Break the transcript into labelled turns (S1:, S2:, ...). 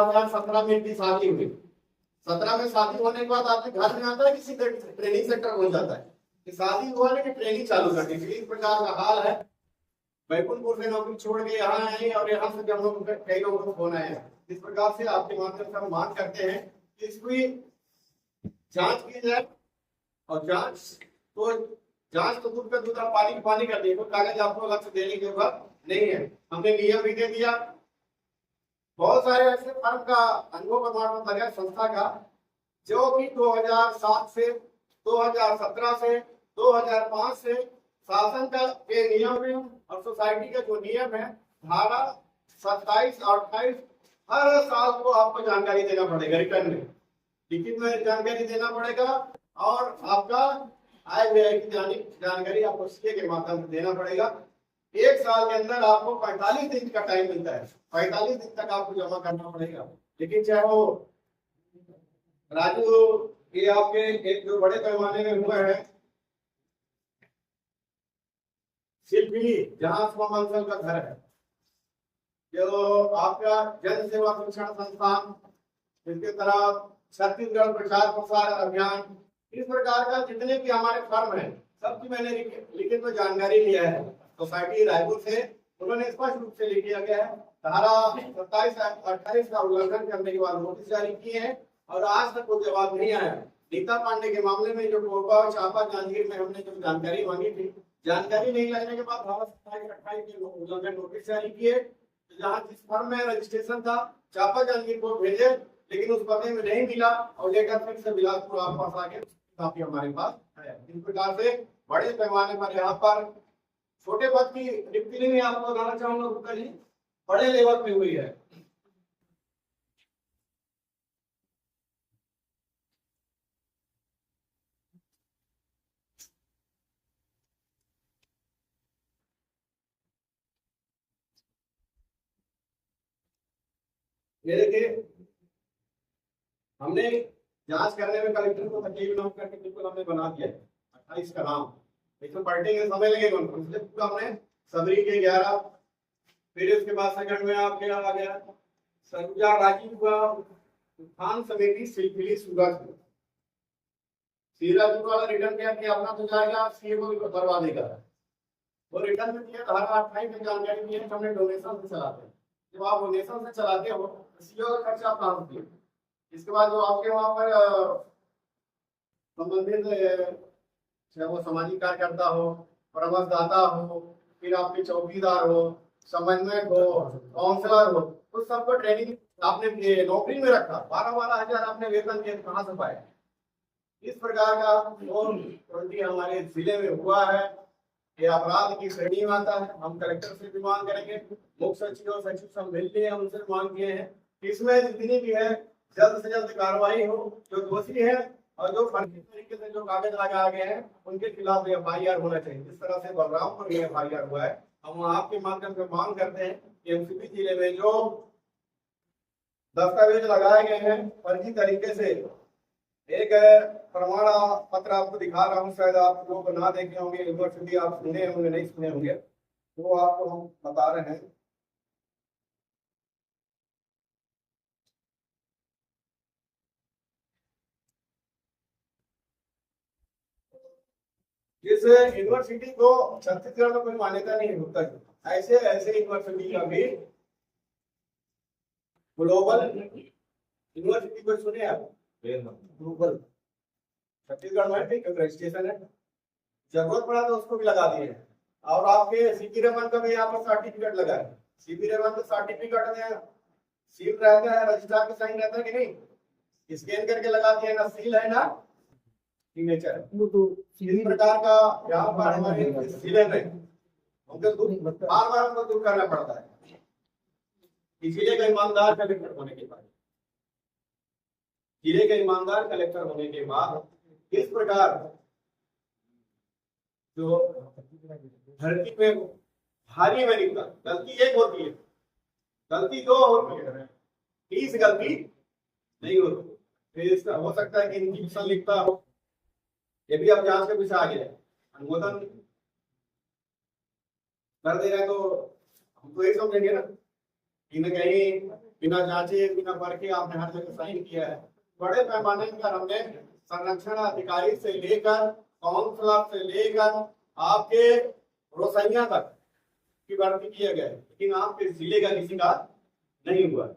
S1: 2017 में इनकी शादी हुई। 17 में शादी होने के बाद आपके घर में आता है किसी ट्रेनिंग सेंटर हो जाता है कि शादी हुआ नहीं कि ट्रेनिंग चालू करनी चाहिए। इस प्रकार का हाल है। बैकुंठपुर से नौकरी छोड़ के यहाँ आए और यहाँ से भी हम लोग कई लोगों को फोन आए हैं। इस प्रकार से आपके माध्यम से हम मांग करते हैं कि इसकी जांच की जाए और जांच तो दूध का दूध आप पानी कर दिए, कागज आपको अलग से देने की जरूरत नहीं है। हमने नियम भी दे दिया। बहुत सारे ऐसे फर्म का अनुभव प्रमाण पत्र है संस्था का जो कि 2007 से 2017 से 2005 से शासन का के नियम है और सोसाइटी का जो नियम है धारा 27 और 28 हर साल को आपको जानकारी देना पड़ेगा। रिटर्न में लिखित में जानकारी देना पड़ेगा और आपका आय व्यय की जानकारी आपको सीए के माध्यम से देना पड़ेगा। एक साल के अंदर आपको 45 दिन का टाइम मिलता है। 45 दिन तक आपको जमा करना पड़ेगा। लेकिन चाहे वो राजू ये आपके एक जो बड़े पैमाने में हुआ है शिल्पी जहां स्वमंगल का घर है, जो आपका जन सेवा शिक्षण संस्थान, इसके तरफ छत्तीसगढ़ प्रचार प्रसार अभियान, इस प्रकार का जितने भी हमारे फर्म है सबकी मैंने लिखित में जानकारी लिया है। सोसाइटी रायपुर से उन्होंने स्पष्ट रूप से लिख दिया गया है। धारा 27-28 का उल्लंघन करने के बाद नोटिस जारी किए हैं और आज तक कोई जवाब नहीं आया। नीता पांडे के मामले में जो कोरबा और चांपा जांजगीर में हमने जो जानकारी मांगी थी, जानकारी नहीं लगने के बाद धारा 27-28 के उल्लंघन नोटिस जारी किए। जहाँ जिस फर्म में रजिस्ट्रेशन था चांपा जांजगीर को भेजे लेकिन उस पते में नहीं मिला और लेकर फिर से बिलासपुर आप पास आ गए, काफी हमारे पास है। इस प्रकार से बड़े पैमाने पर यहाँ पर छोटे पद की रिक्ति नहीं आपको बताना चाहूंगा गुप्ता जी, बड़े लेवल पे हुई है। ये देखिए हमने जांच करने में कलेक्टर को तकलीफ न करके बिल्कुल हमने बना दिया है 28 का नाम। इसमें पलटेंगे समय लगेगा इसलिए पूरा हमने सबरी के 11, फिर उसके बाद सेकंड में आपके आ गया सरगुजा राजीव का उत्थान समिति सिलसिली सूरज सीरा जी वाला रिटर्न किया कि अपना तो जाएगा सीए को करवा देगा। वो रिटर्न में दिया धारा 28 में जानकारी दी है कि हमने डोनेशन से चलाते हैं। जब आप डोनेशन से चलाते हो सीओ का खर्चा आप कहां से दिए। इसके बाद जो आपके वहां पर संबंधित चाहे वो सामाजिक कार्यकर्ता हो, परामर्शदाता हो, फिर आपके चौकीदार हो, समन्वयक हो, काउंसलर हो, तो सबको ट्रेनिंग आपने नौकरी में रखा। 12-12 हजार आपने वेतन दिए, कहाँ से पाए। इस प्रकार का हमारे जिले में हुआ है। ये अपराध की श्रेणी में आता है। हम कलेक्टर से भी मांग करेंगे, मुख्य सचिव और सचिव सब मिलते हैं, उनसे मांग किए हैं इसमें जितनी भी है जल्द से जल्द कार्रवाई हो। जो दोषी है और जो फर्जी तरीके से जो कागज लगा गए हैं उनके खिलाफ FIR होना चाहिए। जिस तरह से बलरामपुर में FIR हुआ है, हम आपके माध्यम से मांग करते हैं कि एमसीपी जिले में जो दस्तावेज लगाए गए हैं फर्जी तरीके से, एक प्रमाण पत्र आपको दिखा रहा हूँ, शायद आप लोग ना देखे होंगे, यूनिवर्सिटी आप सुने होंगे नहीं सुने होंगे, तो आपको हम बता रहे हैं। जिस यूनिवर्सिटी को छत्तीसगढ़ में कोई मान्यता नहीं होता है, ऐसे ऐसे यूनिवर्सिटी का भी ग्लोबल यूनिवर्सिटी को सुने आप, ग्लोबल छत्तीसगढ़ में ठीक रजिस्ट्रेशन है, जरूरत पड़ा तो उसको भी लगा दिए। और आपके सीपी रमन का भी यहाँ पर सर्टिफिकेट लगा है। सीपी रमन का सर्टिफिकेट में सील रहता है, रजिस्ट्रार का साइन रहता है कि नहीं, स्कैन करके लगा दिए, ना सील है ना सिग्नेचर। इस प्रकार का यहाँ पर हमारे जिले में हमको बार बार हमको दूर करना पड़ता है। जिले का ईमानदार कलेक्टर होने के बाद, जिले का ईमानदार कलेक्टर होने के बाद इस प्रकार जो धरती पे भारी में निकला, गलती एक होती है, गलती दो होती है, 30 गलती नहीं होती। फिर इसका हो सकता है कि इनकी मिशन लिखता हो, ये भी अब जांच के पीछे आ गया, अनुमोदन कर दे रहे तो हम तो ये समझेंगे ना कि कहीं बिना जांचे बिना परखे आपने हर जगह साइन किया है। बड़े पैमाने पर हमने संरक्षण अधिकारी से लेकर काउंसलर से लेकर आपके रोसैया तक की भर्ती किया गया है, लेकिन आपके जिले का किसी का नहीं हुआ।